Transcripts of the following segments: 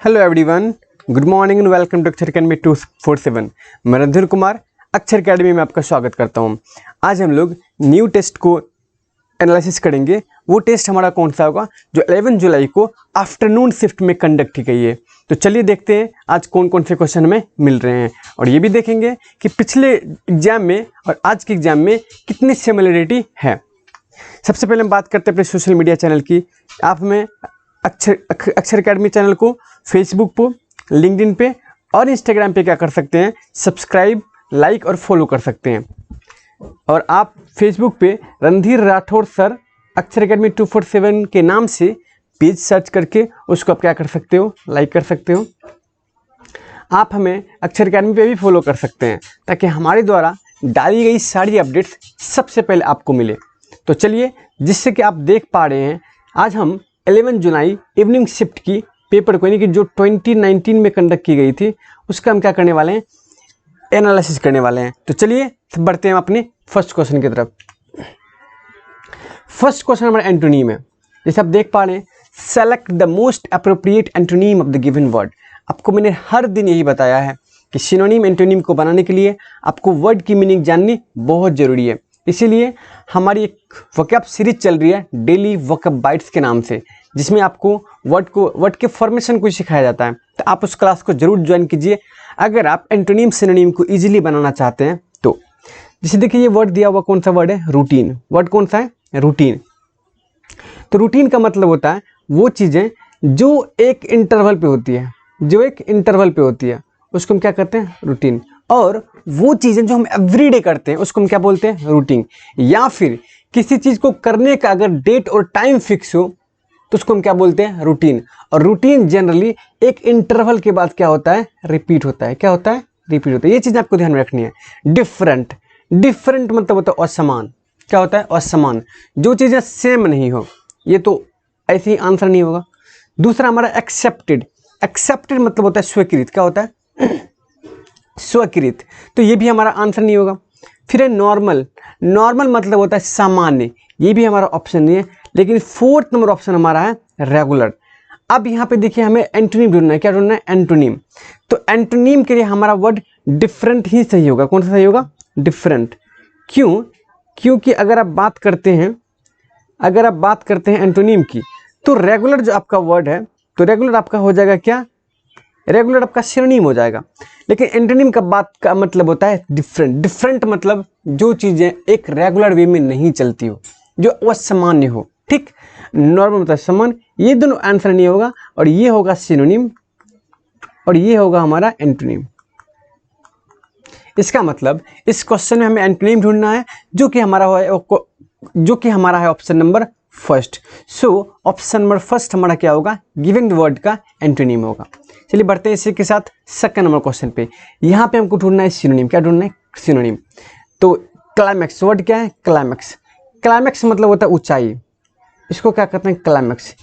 Hello everyone, good morning and welcome to Akshar academy 247। मैं रणधीर कुमार अक्षर academy में आपका स्वागत करता हूं। आज हम लोग न्यू टेस्ट को एनालिसिस करेंगे। वो टेस्ट हमारा कौन सा होगा जो 11 जुलाई को आफ्टरनून शिफ्ट में कंडक्ट की गई है। तो चलिए देखते हैं आज कौन कौन से क्वेश्चन हमें मिल रहे हैं, और ये भी देखेंगे कि पिछले एग्जाम में और आज के एग्जाम में कितनी सिमिलरिटी है। सबसे पहले हम बात करते हैं अपने सोशल मीडिया चैनल की। आप में अक्षर अकेडमी चैनल को फेसबुक पे, लिंक्डइन पे और इंस्टाग्राम पे क्या कर सकते हैं, सब्सक्राइब, लाइक और फॉलो कर सकते हैं। और आप फेसबुक पे रणधीर राठौर सर अक्षर अकेडमी 247 के नाम से पेज सर्च करके उसको आप क्या कर सकते हो, लाइक कर सकते हो। आप हमें अक्षर अकेडमी पे भी फॉलो कर सकते हैं ताकि हमारे द्वारा डाली गई सारी अपडेट्स सबसे पहले आपको मिले। तो चलिए, जिससे कि आप देख पा रहे हैं, आज हम 11 जुलाई इवनिंग शिफ्ट की पेपर को, यानी कि जो 2019 में कंडक्ट की गई थी, उसका हम क्या करने वाले हैं, एनालिसिस करने वाले हैं। तो चलिए बढ़ते हैं अपने फर्स्ट क्वेश्चन की तरफ। फर्स्ट क्वेश्चन हमारा एंटोनीम है। जैसे आप देख पा रहे हैं, select the most appropriate antonym of the given word. आपको मैंने हर दिन यही बताया है कि सिनोनिम एंटोनीम को बनाने के लिए आपको वर्ड की मीनिंग जाननी बहुत जरूरी है। इसीलिए हमारी एक वोकैब सीरीज चल रही है डेली वोकैब बाइट्स के नाम से, जिसमें आपको वर्ड के फॉर्मेशन को सिखाया जाता है। तो आप उस क्लास को जरूर ज्वाइन कीजिए अगर आप एंटोनीम सिनोनिम को इजीली बनाना चाहते हैं। तो जैसे देखिए, ये वर्ड दिया हुआ कौन सा वर्ड है, रूटीन। वर्ड कौन सा है, रूटीन। तो रूटीन का मतलब होता है वो चीज़ें जो एक इंटरवल पे होती है, जो एक इंटरवल पे होती है उसको हम क्या करते हैं, रूटीन। और वो चीज़ें जो हम एवरीडे करते हैं उसको हम क्या बोलते हैं, रूटीन। या फिर किसी चीज़ को करने का अगर डेट और टाइम फिक्स हो तो उसको हम क्या बोलते हैं, रूटीन। और रूटीन जनरली एक इंटरवल के बाद क्या होता है, रिपीट होता है। क्या होता है, रिपीट होता है। ये चीज़ आपको ध्यान में रखनी है। डिफरेंट, डिफरेंट मतलब होता है असमान। क्या होता है, असमान। जो चीज़ें सेम नहीं हो, ये तो ऐसे ही आंसर नहीं होगा। दूसरा हमारा एक्सेप्टेड। एक्सेप्टेड मतलब होता है स्वीकृत। क्या होता है, स्वीकृत। तो ये भी हमारा आंसर नहीं होगा। फिर है नॉर्मल। नॉर्मल मतलब होता है सामान्य। ये भी हमारा ऑप्शन नहीं है। लेकिन फोर्थ नंबर ऑप्शन हमारा है रेगुलर। अब यहाँ पे देखिए, हमें एंटोनीम ढूंढना है। क्या ढूंढना है, एंटोनीम। तो एंटोनीम के लिए हमारा वर्ड डिफरेंट ही सही होगा। कौन सा सही होगा, डिफरेंट। क्यों, क्योंकि अगर आप बात करते हैं एंटोनीम की, तो रेगुलर जो आपका वर्ड है, तो रेगुलर आपका हो जाएगा क्या, रेगुलर आपका सिनोनिम हो जाएगा। लेकिन एंटोनीम का बात का मतलब होता है डिफरेंट। डिफरेंट मतलब जो चीज़ें एक रेगुलर वे में नहीं चलती हो, जो असामान्य हो। ठीक, नॉर्मल मतलब समान। ये दोनों आंसर नहीं होगा, और ये होगा सिनोनिम और ये होगा हमारा एंटोनीम। इसका मतलब इस क्वेश्चन में हमें एंटोनीम ढूंढना है जो कि हमारा है option number first. So option number first हमारा क्या होगा, गिवन वर्ड का एंटोनीम होगा। चलिए बढ़ते हैं इसी के साथ सेकंड नंबर क्वेश्चन पे। यहाँ पे हमको ढूंढना है सिनोनिम। क्या ढूंढना है, सिनोनिम। तो क्लाइमैक्स, वर्ड क्या है, क्लाइमैक्स। क्लाइमैक्स मतलब होता है ऊंचाई। इसको क्या कहते हैं, क्लाइमैक्स।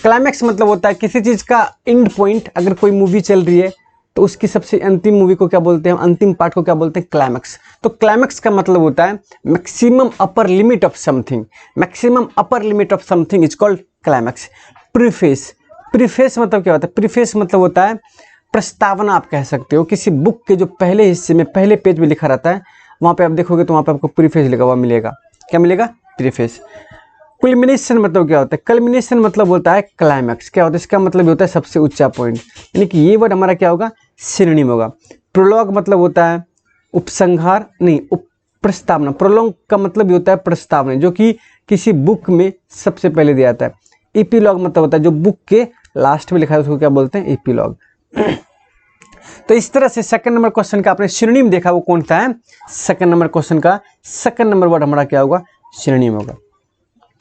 क्लाइमैक्स मतलब होता है किसी चीज़ का एंड पॉइंट। अगर कोई मूवी चल रही है तो उसकी सबसे अंतिम मूवी को क्या बोलते हैं, अंतिम पार्ट को क्या बोलते हैं, क्लाइमैक्स। तो क्लाइमैक्स का मतलब होता है maximum upper limit of something. Maximum upper limit of something is called climax. Preface. Preface मतलब क्या होता है, प्रीफेस मतलब होता है प्रस्तावना। आप कह सकते हो किसी बुक के जो पहले हिस्से में, पहले पेज में लिखा रहता है, वहाँ पे आप देखोगे तो वहाँ पे आपको प्रीफेस लिखा हुआ मिलेगा। क्या मिलेगा, प्रीफेस। कल्मिनेशन मतलब क्या होता है, कल्मिनेशन मतलब होता है क्लाइमैक्स। क्या होता है, इसका मतलब होता है सबसे ऊंचा पॉइंट। यानी कि ये वर्ड हमारा क्या होगा, सिनोनिम होगा। प्रोलॉग मतलब होता है उपसंहार, नहीं, प्रस्तावना। प्रोलॉग का मतलब भी होता है प्रस्तावना, जो कि किसी बुक में सबसे पहले दिया जाता है। एपिलॉग मतलब होता है जो बुक के लास्ट में लिखा है, उसको क्या बोलते हैं, एपिलॉग। तो इस तरह से सेकंड नंबर क्वेश्चन का आपने सिनोनिम देखा, वो कौन सा है, सेकंड नंबर क्वेश्चन का सेकंड नंबर वर्ड हमारा क्या होगा, सिनोनिम होगा।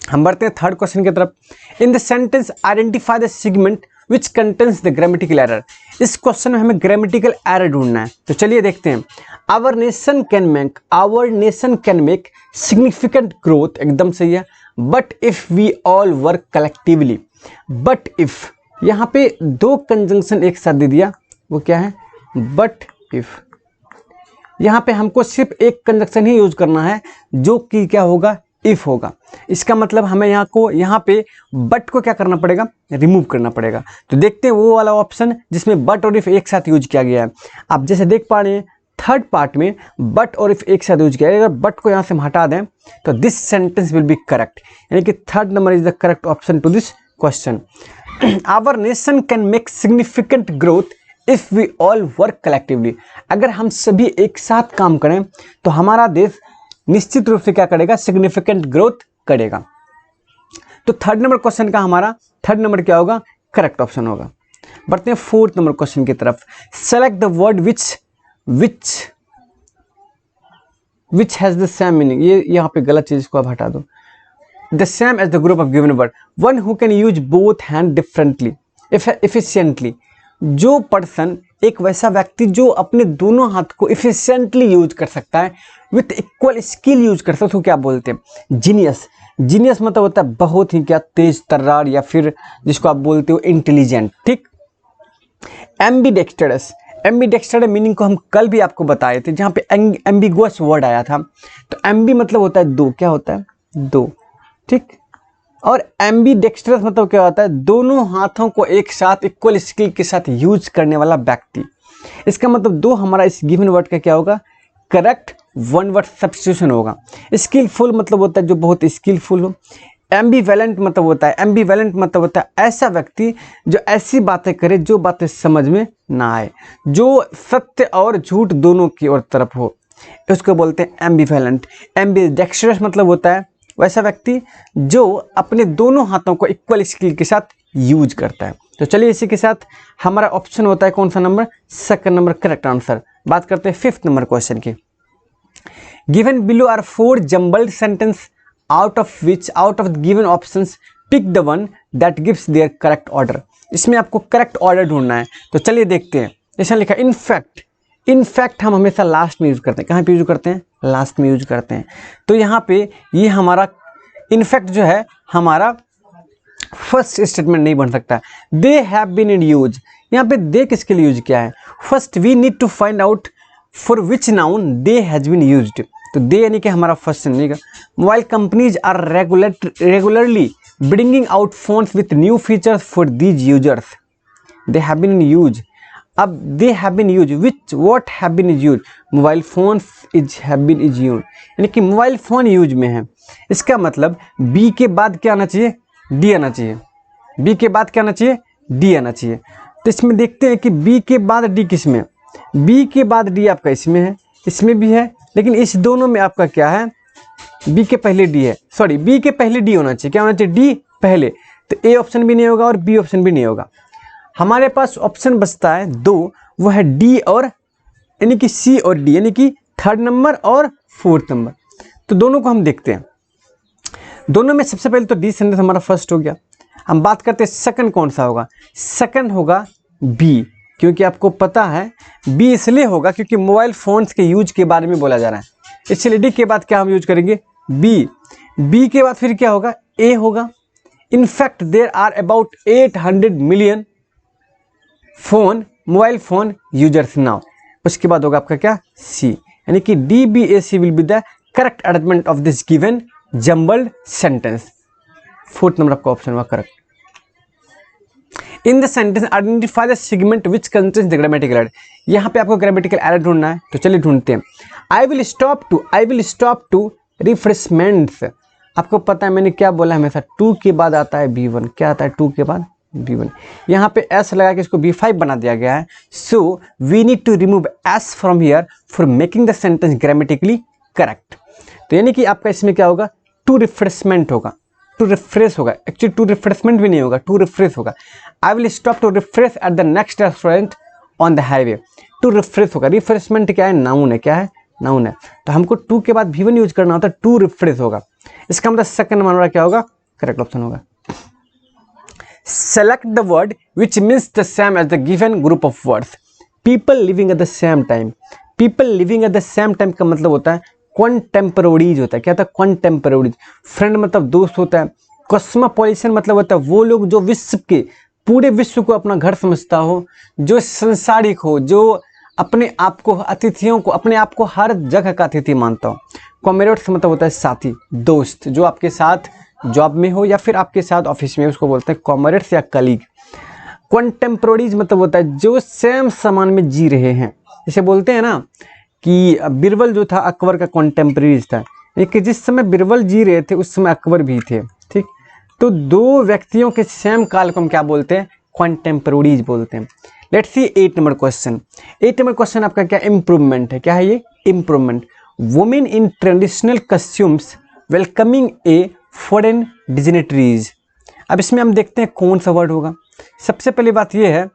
हम बढ़ते हैं थर्ड क्वेश्चन की तरफ। इन the sentence identify the segment which contains the grammatical error. इस क्वेश्चन में हमें ग्रामेटिकल एरर ढूंढना है। तो चलिए देखते हैं। Our nation can make significant growth, एकदम सही है। But if we all work collectively. But if, यहाँ पे दो कंजंक्शन एक साथ दे दिया, वो क्या है, बट इफ। यहाँ पे हमको सिर्फ एक कंजंक्शन ही यूज करना है, जो कि क्या होगा, इफ होगा। इसका मतलब हमें यहाँ पे बट को क्या करना पड़ेगा, रिमूव करना पड़ेगा। तो देखते हैं वो वाला ऑप्शन जिसमें बट और इफ एक साथ यूज किया गया है। आप जैसे देख पा रहे हैं थर्ड पार्ट में बट और इफ एक साथ यूज किया है। अगर बट को यहाँ से हम हटा दें तो this sentence will be correct, यानी कि third number is the correct option to this question. Our nation can make significant growth if we all work collectively. अगर हम सभी एक साथ काम करें तो हमारा देश निश्चित रूप से क्या करेगा, सिग्निफिकेंट ग्रोथ करेगा। तो थर्ड नंबर क्वेश्चन का हमारा थर्ड नंबर क्या होगा, करेक्ट ऑप्शन होगा। बढ़ते हैं फोर्थ नंबर क्वेश्चन की तरफ। Select the word which has the same meaning. ये यहाँ पे गलत चीज को आप हटा दो। The same as the group of given word, one who can use both hand differently efficiently. जो पर्सन, एक वैसा व्यक्ति जो अपने दोनों हाथ को इफिशिएंटली यूज कर सकता है, विथ इक्वल स्किल यूज कर सकता है, उसको क्या बोलते हैं, जीनियस। जीनियस मतलब होता है बहुत ही क्या तेज तर्रार, या फिर जिसको आप बोलते हो इंटेलिजेंट, ठीक। एम्बीडेक्स्टरस, एम्बीडेक्स्टर मीनिंग को हम कल भी आपको बताए थे, जहाँ पे एम्बिगुअस वर्ड आया था। तो एम्बी मतलब होता है दो, क्या होता है, दो, ठीक। और एम्बीडेक्स्ट्रस मतलब क्या होता है, दोनों हाथों को एक साथ इक्वल स्किल के साथ यूज करने वाला व्यक्ति। इसका मतलब दो हमारा इस गिवन वर्ड का क्या होगा, करेक्ट वन वर्ड सब्स्टिट्यूशन होगा। स्किलफुल मतलब होता है जो बहुत स्किलफुल हो। एम्बीवेलेंट मतलब होता है ऐसा व्यक्ति जो ऐसी बातें करे जो बातें समझ में ना आए, जो सत्य और झूठ दोनों की ओर तरफ हो, उसको बोलते हैं एम्बीवेलेंट। एम्बीडेक्स्ट्रस मतलब होता है वैसा व्यक्ति जो अपने दोनों हाथों को इक्वल स्किल के साथ यूज करता है। तो चलिए इसी के साथ हमारा ऑप्शन होता है कौन सा number, second number correct answer. बात करते हैं फिफ्थ नंबर क्वेश्चन की। Given below are 4 jumbled sentence out of the given options pick the one that gives their correct order। इसमें आपको करेक्ट ऑर्डर ढूंढना है। तो चलिए देखते हैं। ऐसा लिखा इनफैक्ट हम हमेशा लास्ट में यूज करते हैं। कहाँ पे यूज करते हैं, लास्ट में यूज करते हैं। तो यहाँ पे ये हमारा इनफैक्ट जो है हमारा फर्स्ट स्टेटमेंट नहीं बन सकता। They have been in use, यहाँ पे दे किसके लिए यूज किया है, first we need to find out for which noun they has been used. तो दे यानी कि हमारा फर्स्ट नहीं का। Mobile companies are regularly bringing out phones with new features for these users. They have been in use. अब they have been use, which what have been use, mobile phones is have been is use, यानी कि mobile phone use में है। इसका मतलब B के बाद क्या आना चाहिए, डी आना चाहिए। बी के बाद क्या आना चाहिए, डी आना चाहिए। तो इसमें देखते हैं कि बी के बाद डी किस में, बी के बाद डी आपका इसमें है, इसमें भी है, लेकिन इस दोनों में आपका क्या है, बी के पहले डी है, सॉरी बी के पहले डी होना चाहिए। क्या होना चाहिए, डी पहले। तो ए ऑप्शन भी नहीं होगा और बी ऑप्शन भी नहीं होगा। हमारे पास ऑप्शन बचता है दो, वो है डी और यानी कि सी और डी, यानी कि थर्ड नंबर और फोर्थ नंबर। तो दोनों को हम देखते हैं। दोनों में सबसे पहले तो डी सेंटेंस हमारा फर्स्ट हो गया। हम बात करते हैं सेकंड कौन सा होगा, सेकंड होगा बी, क्योंकि आपको पता है बी इसलिए होगा क्योंकि मोबाइल फोन्स के यूज के बारे में बोला जा रहा है। इसलिए डी के बाद क्या हम यूज करेंगे, बी। बी के बाद फिर क्या होगा, ए होगा। In fact there are about 800 million mobile phone users now. उसके बाद होगा आपका क्या, सी, यानी कि D B A C will be the correct arrangement of this given jumbled sentence. Fourth number आपका ऑप्शन हुआ correct. In the sentence identify the segment which contains the grammatical error. यहाँ पे आपको ग्रामेटिकल एरर ढूंढना है। तो चलिए ढूंढते हैं। I will stop to refreshments. आपको पता है मैंने क्या बोला, हमेशा टू के बाद आता है B1। क्या आता है, टू के बाद B1। यहाँ पे S लगा के इसको B5 बना दिया गया है। So we need to remove S from here for making the sentence grammatically correct. तो यानी कि आपका इसमें क्या होगा, टू रिफ्रेशमेंट होगा, टू रिफ्रेश होगा। एक्चुअली टू रिफ्रेशमेंट भी नहीं होगा, टू रिफ्रेश होगा। I will stop to refresh at the next restaurant on the highway. To refresh होगा। रिफ्रेशमेंट क्या है, नाउन है। क्या है, नाउन है। तो हमको टू के बाद V1 यूज करना होता है, टू रिफ्रेश होगा। इसका मतलब सेकंड नंबर क्या होगा, करेक्ट ऑप्शन होगा। Select the word which means the same as the given group of words. People living at the same time. People living at the same time का मतलब होता है कॉन्टेम्पोरेरीज होता है। क्या होता है, कॉन्टेम्पोरेरीज। फ्रेंड मतलब दोस्त होता है। कॉस्मोपॉलिटन मतलब होता है वो लोग जो विश्व के, पूरे विश्व को अपना घर समझता हो, जो संसारिक हो, जो अपने आप को अतिथियों को, अपने आप को हर जगह का अतिथि मानता हो। कॉमरेड्स मतलब होता है साथी, दोस्त, जो आपके साथ जॉब में हो या फिर आपके साथ ऑफिस में, उसको बोलते हैं कॉमरेड्स या कलीग। कॉन्टेम्पोररीज मतलब होता है जो सेम समान में जी रहे हैं। जैसे बोलते हैं ना कि बीरबल जो था अकबर का कॉन्टेम्पररीज था, कि जिस समय बीरबल जी रहे थे उस समय अकबर भी थे, ठीक। तो दो व्यक्तियों के सेम काल को हम क्या बोलते हैं, कॉन्टेम्पोररीज बोलते हैं। Let's see 8 number question. 8 number question आपका क्या, इम्प्रूवमेंट है। क्या है ये, improvement. Women in traditional costumes welcoming a foreign dignitaries. अब इसमें हम देखते हैं कौन सा वर्ड होगा। सबसे पहली बात यह है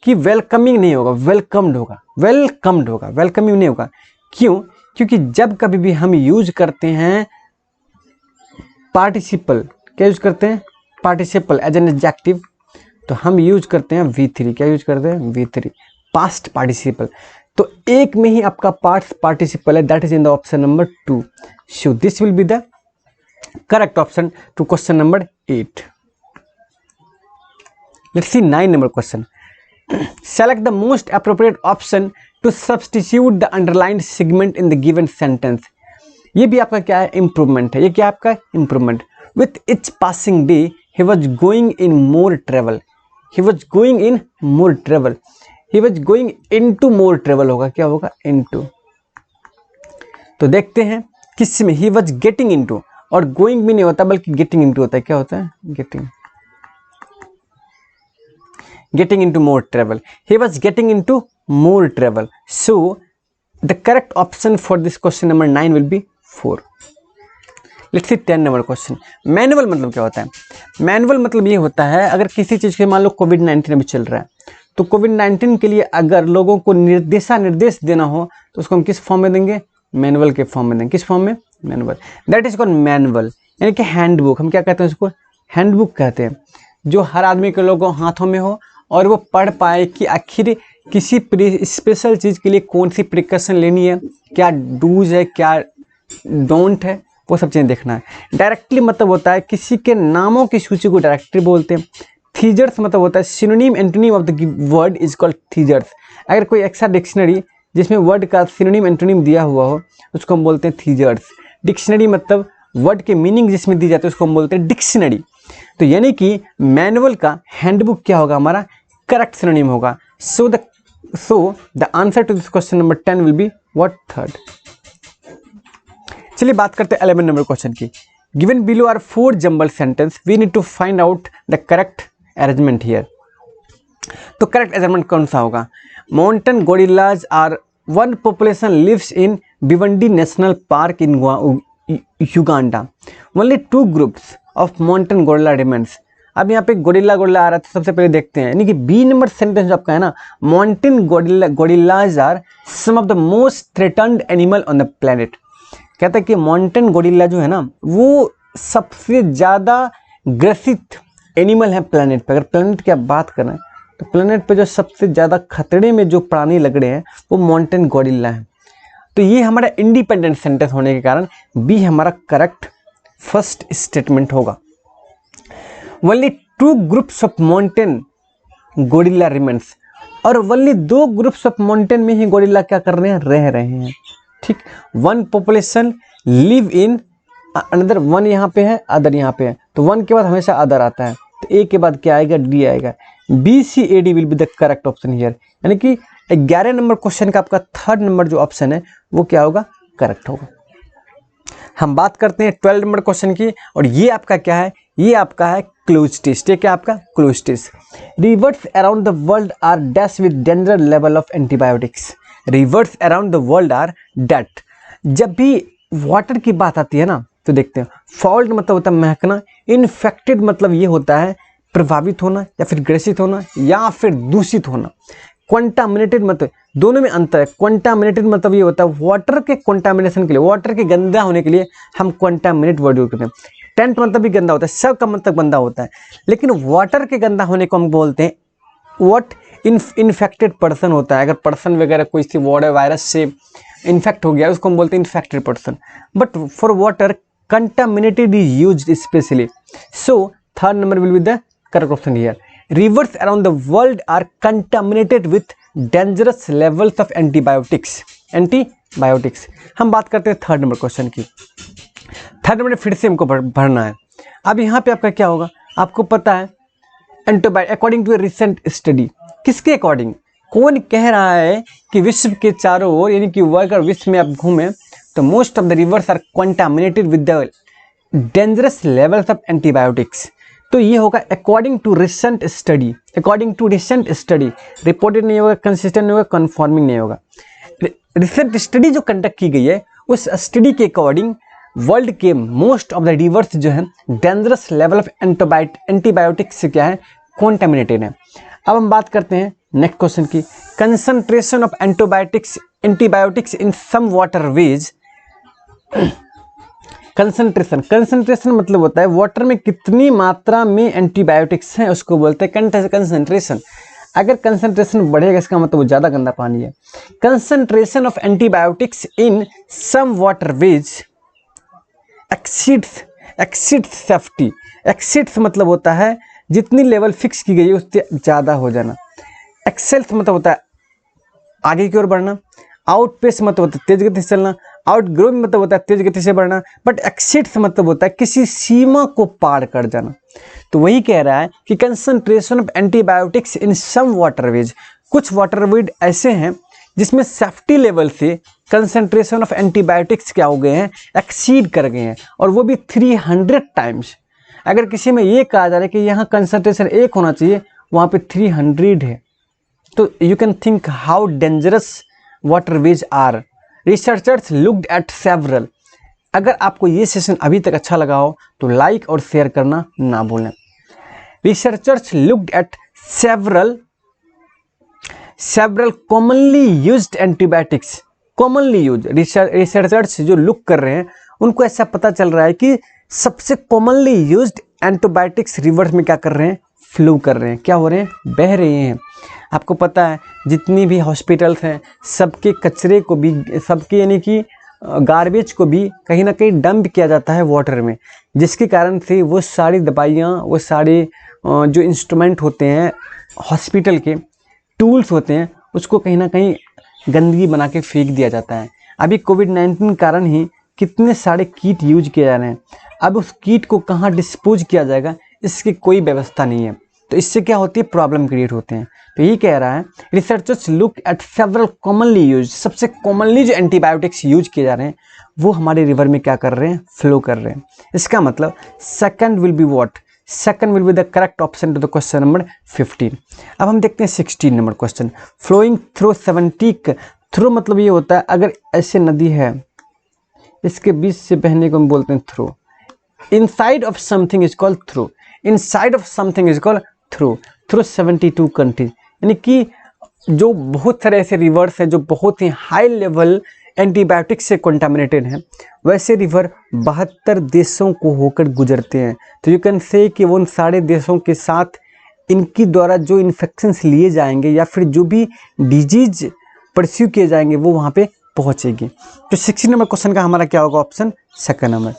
कि वेलकमिंग नहीं होगा, वेलकम्ड होगा, वेलकम्ड होगा, वेलकमिंग नहीं होगा। क्यों, क्योंकि जब कभी भी हम यूज करते हैं पार्टिसिपल, क्या यूज करते हैं, पार्टिसिपल एज एन एडजेक्टिव, तो हम यूज करते हैं V3। क्या यूज करते हैं, V3, पास्ट पार्टिसिपल। तो एक में ही आपका पास्ट पार्टिसिपल है, that is in the option number 2। So this will be the correct option to question number 8। Let's see 9 number question. Select the most appropriate option to substitute the underlined segment in the given sentence। ये भी आपका क्या है, improvement है। ये क्या आपका improvement. With each passing day he was going in more travel। He was going in more travel। He was going into more travel होगा, क्या होगा, into। तो देखते हैं किस में, he was getting into, और going भी नहीं होता बल्कि getting into होता है। क्या होता है, getting into more travel। he was getting into more travel। so the correct option for this question number 9 will be 4। let's see 10 number question। Manual मतलब क्या होता है, मैनुअल मतलब ये होता है अगर किसी चीज़ के, मान लो कोविड-19 अभी चल रहा है, तो कोविड-19 के लिए अगर लोगों को निर्देश देना हो तो उसको हम किस फॉर्म में देंगे, मैनुअल के फॉर्म में देंगे। किस फॉर्म में, manual. That is called manual, यानी कि हैंडबुक। हम क्या कहते हैं उसको, हैंडबुक कहते हैं, जो हर आदमी के लोगों हाथों में हो और वो पढ़ पाए कि आखिर किसी स्पेशल चीज़ के लिए कौन सी प्रिकॉशन लेनी है, क्या डूज है, क्या डोंट है, वो सब चीज़ें देखना है। डायरेक्टली मतलब होता है किसी के नामों की सूची को डायरेक्टली बोलते हैं। थीजर्स मतलब होता है synonym antonym of the word is called thesaurus. अगर कोई एक्स्ट्रा डिक्शनरी जिसमें वर्ड का सिनोनिम एंटोनिम दिया हुआ हो उसको हम बोलते हैं थीजर्स। डिक्शनरी मतलब वर्ड के मीनिंग जिसमें दी जाती है उसको हम बोलते हैं डिक्शनरी। तो यानी कि मैनुअल का हैंडबुक क्या होगा, हमारा करेक्ट सिनोनिम होगा। So the answer to this question number 10 will be what, 3rd। चलिए बात करते हैं 11 नंबर क्वेश्चन की। Given below are 4 jumble sentence, we need to find out the correct arrangement here. तो करेक्ट अरेंजमेंट कौन सा होगा। Mountain gorillas are one population lives in Bwindi national park in Uganda. Only 2 groups of mountain gorilla remains. अब यहाँ पे gorilla आ रहा है, तो सबसे पहले देखते हैं, यानी कि बी नंबर सेंटेंस जो आपका है ना, mountain gorillas are some of the most threatened animal on the planet. कहता है कि माउंटेन गोरिल्ला जो है ना वो सबसे ज़्यादा ग्रसित एनिमल है प्लेनेट पे। अगर प्लेनेट की आप बात करें तो प्लेनेट पे जो सबसे ज़्यादा खतरे में जो प्राणी लग रहे हैं वो माउंटेन गोरिल्ला है। तो ये हमारा इंडिपेंडेंट सेंटेंस होने के कारण बी हमारा करेक्ट फर्स्ट स्टेटमेंट होगा। Only 2 groups of mountain gorilla remains, और ओनली 2 ग्रुप्स ऑफ माउंटेन में ही गोरिल्ला क्या कर रहे हैं, रह रहे हैं, ठीक। 1 पॉपुलेशन लिव इन अनदर, 1 यहाँ पे है, अदर यहाँ पे है, तो 1 के बाद हमेशा अदर आता है, तो ए के बाद क्या आएगा, डी आएगा। BCAD will be the correct option here, यानी कि 11 नंबर क्वेश्चन का आपका 3rd नंबर जो ऑप्शन है वो क्या होगा, करेक्ट होगा। हम बात करते हैं 12 नंबर क्वेश्चन की, और ये आपका क्या है, ये आपका है क्लोज टेस्ट। ये क्या आपका cloze test. Rivers around the world are dash with danger level of antibiotics. Rivers around the world are that. जब भी वाटर की बात आती है ना तो देखते हैं, फॉल्ट मतलब होता है महकना, इन्फेक्टेड मतलब ये होता है प्रभावित होना या फिर ग्रसित होना या फिर दूषित होना। क्वांटामिनेटेड मतलब, दोनों में अंतर है। क्वांटामिनेटेड मतलब ये होता है वाटर के क्वांटामिनेशन के लिए, वाटर के गंदा होने के लिए हम क्वांटामिनेट वर्ड यूज करते हैं। टेंट मतलब भी गंदा होता है, सब का मतलब गंदा होता है, लेकिन वाटर के गंदा होने को हम बोलते हैं व्हाट, इन्फेक्टेड पर्सन होता है। अगर पर्सन वगैरह कोई सी वायरस से इन्फेक्ट हो गया उसको हम बोलते हैं infected person. But for water contaminated is used specially. So 3rd number will be the correct option here. Rivers around the world are contaminated with dangerous levels of antibiotics. Antibiotics. हम बात करते हैं थर्ड नंबर क्वेश्चन की। Third number फिर से हमको भरना है। अब यहाँ पे आपका क्या होगा, आपको पता है antibiotic according to a recent study, किसके अकॉर्डिंग, कौन कह रहा है कि विश्व के चारों ओर यानी कि वर्ल्ड और विश्व में आप घूमें तो most of the rivers are contaminated with the dangerous levels of antibiotics. तो ये होगा according to recent study, according to recent study, reported नहीं होगा, कंसिस्टेंट नहीं होगा, कन्फर्मिंग नहीं होगा। रिसेंट स्टडी जो कंडक्ट की गई है उस स्टडी के अकॉर्डिंग वर्ल्ड के मोस्ट ऑफ द रिवर्स जो है डेंजरस लेवल ऑफ एंटीबायोटिक्स से क्या है, कॉन्टामिनेटेड है। अब हम बात करते हैं नेक्स्ट क्वेश्चन की, concentration of antibiotics in some waterways. Concentration मतलब होता है वाटर में कितनी मात्रा में एंटीबायोटिक्स हैं उसको बोलते हैं कंसंट्रेशन। अगर कंसंट्रेशन बढ़ेगा इसका मतलब वो ज़्यादा गंदा पानी है। Concentration of antibiotics in some waterways exceeds safety. Exceeds मतलब होता है जितनी लेवल फिक्स की गई है उससे ज़्यादा हो जाना। एक्सेल्स मतलब होता है आगे की ओर बढ़ना। आउटपेस मतलब होता है तेज गति से चलना। आउटग्रोइंग मतलब होता है तेज गति से बढ़ना। बट एक्सीड्स मतलब होता है किसी सीमा को पार कर जाना। तो वही कह रहा है कि concentration of antibiotics in some waterways, कुछ वाटरवेज ऐसे हैं जिसमें सेफ्टी लेवल से कंसंट्रेशन ऑफ एंटीबायोटिक्स क्या हो गए हैं, एक्सीड कर गए हैं, और वो भी 300 टाइम्स। अगर किसी में ये कहा जा रहा है कि यहाँ कंसंट्रेशन 1 होना चाहिए, वहाँ पे 300 है, तो you can think how dangerous waterways are. Researchers looked at several. अगर आपको ये सेशन अभी तक अच्छा लगा हो तो लाइक और शेयर करना ना भूलें। Researchers looked at several commonly used antibiotics. Commonly use, researchers जो लुक कर रहे हैं उनको ऐसा पता चल रहा है कि सबसे कॉमनली यूज्ड एंटीबायोटिक्स रिवर्स में क्या कर रहे हैं, फ्लो कर रहे हैं, क्या हो रहे हैं, बह रहे हैं। आपको पता है जितनी भी हॉस्पिटल्स हैं सबके कचरे को भी, सबके यानी कि गार्बेज को भी कहीं ना कहीं डंप किया जाता है वाटर में, जिसके कारण से वो सारी दवाइयाँ, वो सारे जो इंस्ट्रूमेंट होते हैं, हॉस्पिटल के टूल्स होते हैं, उसको कहीं ना कहीं गंदगी बना के फेंक दिया जाता है। अभी कोविड-19 कारण ही कितने सारे कीट यूज किए जा रहे हैं। अब उस कीट को कहाँ डिस्पोज किया जाएगा इसकी कोई व्यवस्था नहीं है, तो इससे क्या होती है, प्रॉब्लम क्रिएट होते हैं। तो ये कह रहा है researchers look at several commonly use, सबसे कॉमनली जो एंटीबायोटिक्स यूज किए जा रहे हैं वो हमारे रिवर में क्या कर रहे हैं, फ्लो कर रहे हैं। इसका मतलब second will be what, second will be the correct option to the question number 15। अब हम देखते हैं 16 number question, flowing through 70। Through मतलब ये होता है अगर ऐसे नदी है इसके बीच से बहने को हम बोलते हैं through. Inside of something is called through, inside of something is called through. Through 72 countries, यानी कि जो बहुत सारे ऐसे रिवर्स हैं जो बहुत ही हाई लेवल एंटीबायोटिक्स से कंटामिनेटेड हैं, वैसे रिवर 72 देशों को होकर गुजरते हैं। तो यू कैन से कि वो उन सारे देशों के साथ इनकी द्वारा जो इन्फेक्शंस लिए जाएंगे या फिर जो भी डिजीज परस्यू किए जाएंगे वो वहाँ पे पहुँचेगी। तो 16 नंबर क्वेश्चन का हमारा क्या होगा ऑप्शन, सेकंड नंबर।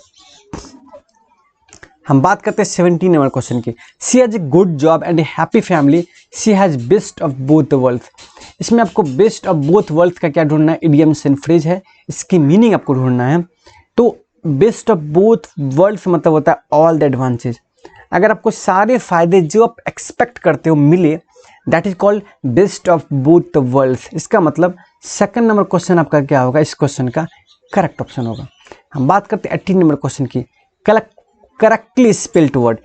हम बात करते हैं 17 नंबर क्वेश्चन की। She has a good job and a happy family, she has best of both the worlds. इसमें आपको बेस्ट ऑफ बोथ वर्ल्ड्स का क्या ढूंढना है, इडियम्स एंड फ्रेज है, इसकी मीनिंग आपको ढूंढना है। तो बेस्ट ऑफ बोथ वर्ल्ड्स मतलब होता है ऑल द एडवांटेज। अगर आपको सारे फायदे जो आप एक्सपेक्ट करते हो मिले, that is called best of both the worlds. इसका मतलब सेकंड नंबर क्वेश्चन आपका क्या होगा, इस क्वेश्चन का करेक्ट ऑप्शन होगा। हम बात करते हैं 18 नंबर क्वेश्चन की, करेक्टली स्पेल्ड वर्ड।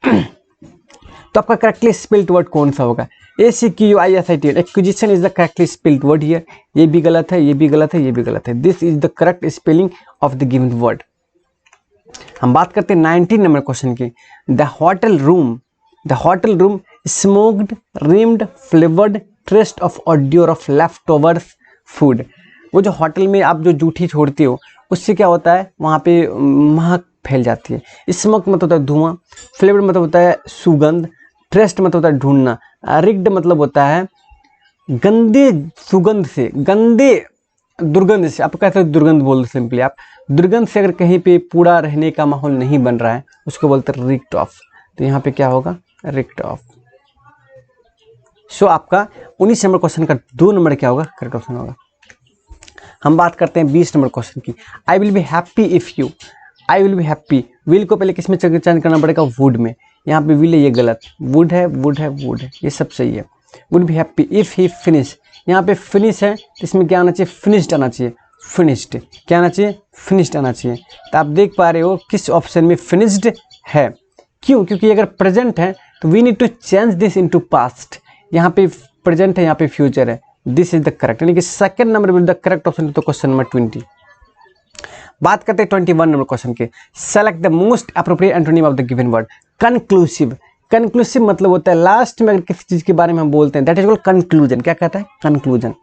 तो आपका करेक्टली स्पेल्ड वर्ड कौन सा होगा, ACQUISITL, acquisition is the correctly spelled word here. ये भी गलत है, ये भी गलत है, ये भी गलत है। This is the correct spelling of the given word. हम बात करते हैं 19 नंबर क्वेश्चन की, the hotel room smoked, reeked, flavoured, traced of odour of leftovers food. वो जो होटल में आप जो जूठी छोड़ते हो उससे क्या होता है, वहाँ पे महक फैल जाती है। स्मोक मतलब होता है धुआं, फ्लेवर मतलब होता है सुगंध, ट्रेस्ट मतलब होता है ढूंढना, रिग्ड मतलब होता है गंदे सुगंध से, गंदे दुर्गंध से। आप कहते हो दुर्गंध बोल दो सिंपली, आप दुर्गंध से अगर कहीं पे पूरा रहने का माहौल नहीं बन रहा है उसको बोलते हैं रिक्ट ऑफ। तो यहाँ पे क्या होगा, रिक्ट ऑफ। सो आपका 19 नंबर क्वेश्चन का 2 नंबर क्या होगा, करेक्ट ऑप्शन होगा। हम बात करते हैं 20 नंबर क्वेश्चन की। I will be happy if you, I will be happy, will को पहले किस में चेंज करना पड़ेगा, वुड में। यहाँ पे विल है, ये गलत, वुड है, वुड है, वुड है, ये सब सही है। Would be happy if he finish, यहाँ पे फिनिश है तो इसमें क्या आना चाहिए, फिनिश्ड आना चाहिए, फिनिश्ड, क्या आना चाहिए, फिनिश्ड आना चाहिए। तो आप देख पा रहे हो किस ऑप्शन में फिनिश्ड है, क्यों, क्योंकि अगर प्रेजेंट है तो we need to change this into past, यहाँ पे प्रेजेंट है, यहाँ पे फ्यूचर है, दिस इज द करेक्ट, यानी कि second number will the correct option तो क्वेश्चन नंबर 20। बात करते हैं 21 नंबर क्वेश्चन के। Select the most appropriate antonym of the given word. Conclusive, conclusive मतलब होता है लास्ट में अगर किसी चीज के बारे में हम बोलते हैं, दैट इज कॉल्ड कंक्लूजन। क्या कहता है, कंक्लूजन।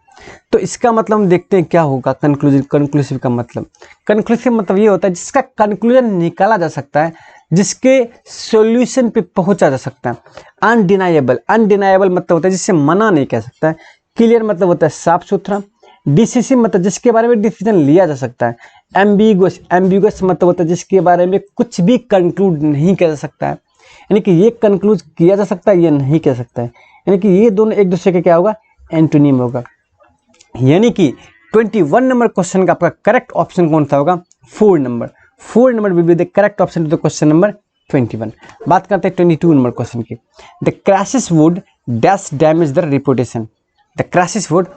तो इसका मतलब हम देखते हैं क्या होगा कंक्लूजन, कंक्लूसिव का मतलब, कंक्लूसिव मतलब ये होता है जिसका कंक्लूजन निकाला जा सकता है, जिसके सॉल्यूशन पे पहुंचा जा सकता है। अनडिनाइएबल, अनडिनाइएबल मतलब होता है जिससे मना नहीं कह सकता है। क्लियर मतलब होता है साफ सुथरा। डिसिसिव मतलब जिसके बारे में डिसीजन लिया जा सकता है। एम्बिगुअस, एम्बिगुअस मतलब होता है जिसके बारे में कुछ भी कंक्लूड नहीं किया जा सकता है, यानी कि ये कंक्लूड किया जा सकता है, ये नहीं किया सकता है, यानी कि ये दोनों एक दूसरे के क्या होगा, एंटोनिम होगा। यानी कि 21 नंबर क्वेश्चन का आपका करेक्ट ऑप्शन कौन सा होगा, 4 number. 4 number will be the correct option to the question number 21। बात करते हैं 22 नंबर क्वेश्चन की। The crashes would dash damage the reputation. The crashes would,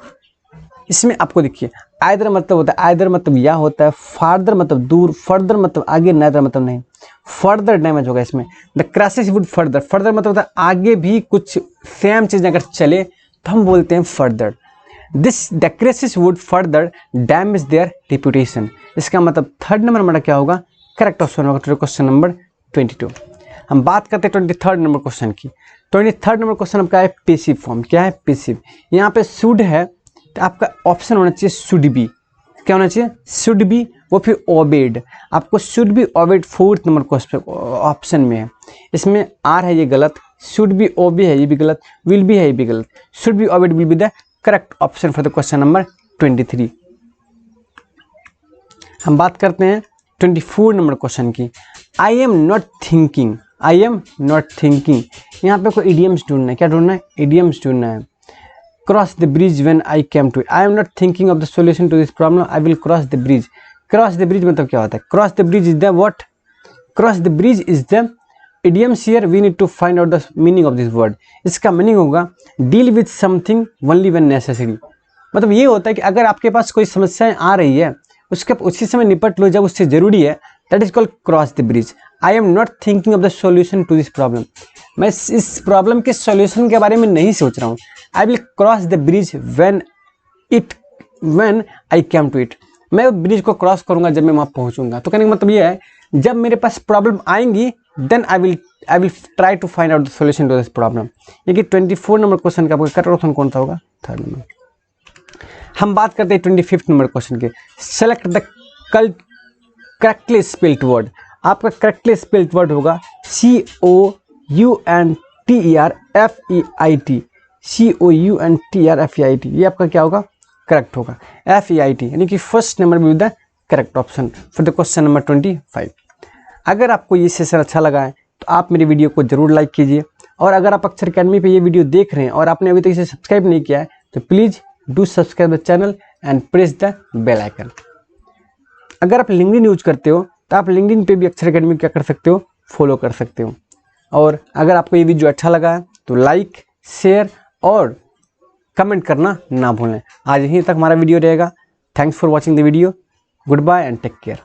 इसमें आपको देखिए आइदर मतलब होता है, आइदर मतलब या होता है, फार्दर मतलब दूर, फर्दर मतलब आगे, नाइदर मतलब नहीं, फर्दर डैमेज होगा इसमें। The crashes would further, further मतलब होता है आगे भी कुछ सेम चीज अगर चले तो हम बोलते हैं further. This the crashes would further damage their reputation, इसका मतलब 3rd नंबर हमारा क्या होगा, करेक्ट ऑप्शन होगा क्वेश्चन नंबर 22। हम बात करते हैं 23rd नंबर क्वेश्चन की। 23rd नंबर क्वेश्चन आपका है पेसिव फॉर्म। क्या है, पेसिव। यहाँ पे शुड है तो आपका ऑप्शन होना चाहिए शुड बी। क्या होना चाहिए, शुड बी, वो फिर ओबेड। आपको should be obeyed 4th number question option में है। इसमें आर है, ये गलत, शुड बी ओबे है, ये भी गलत, विल बी है, ये भी गलत। Should be obeyed will be the correct option for the question number 23। हम बात करते हैं 24 नंबर क्वेश्चन की। I am not thinking, I am not thinking, यहाँ पे कोई इडियम्स ढूंढना है। क्या ढूंढना है, इडियम्स ढूंढना है। Cross the bridge when I came to it, I am not thinking of the solution to this problem, I will cross the bridge. Cross the bridge मतलब क्या होता है, cross the bridge is the what, cross the bridge is the idioms here, we need to find out the meaning of this word। इसका meaning होगा deal with something only when necessary। मतलब ये होता है कि अगर आपके पास कोई समस्याएं आ रही है उसके उसी समय निपट लो जब उससे जरूरी है, that is called cross the bridge. I am not thinking of the solution to this problem, मैं इस प्रॉब्लम के सॉल्यूशन के बारे में नहीं सोच रहा हूँ। I will cross the bridge when I came to it, मैं ब्रिज को क्रॉस करूंगा जब मैं वहां पहुंचूंगा। तो कहने का मतलब ये है जब मेरे पास प्रॉब्लम आएंगी then I will try to find out the solution to this problem. ये कि 24 नंबर क्वेश्चन का आपका करेक्ट ऑप्शन कौन सा होगा, 3rd नंबर। हम बात करते हैं 25th नंबर क्वेश्चन के। Select the correctly spelled word. आपका करेक्टली स्पेल्ड वर्ड होगा COUNTERFEIT, COUNTERFEIT, ये आपका क्या होगा, करेक्ट होगा, FEIT, यानी कि 1st number will the correct option for the question number 25। अगर आपको ये सेशन अच्छा लगा है तो आप मेरी वीडियो को जरूर लाइक कीजिए, और अगर आप अक्षर अकेडमी पे ये वीडियो देख रहे हैं और आपने अभी तक इसे सब्सक्राइब नहीं किया है तो please do subscribe the channel and press the bell icon. अगर आप लिंक्डइन यूज करते हो तो आप लिंक्डइन पे भी अक्षर अकेडमी क्या कर सकते हो, फॉलो कर सकते हो। और अगर आपको ये वीडियो अच्छा लगा है तो लाइक, शेयर और कमेंट करना ना भूलें। आज यहीं तक हमारा वीडियो रहेगा। Thanks for watching the video. Good bye and take care.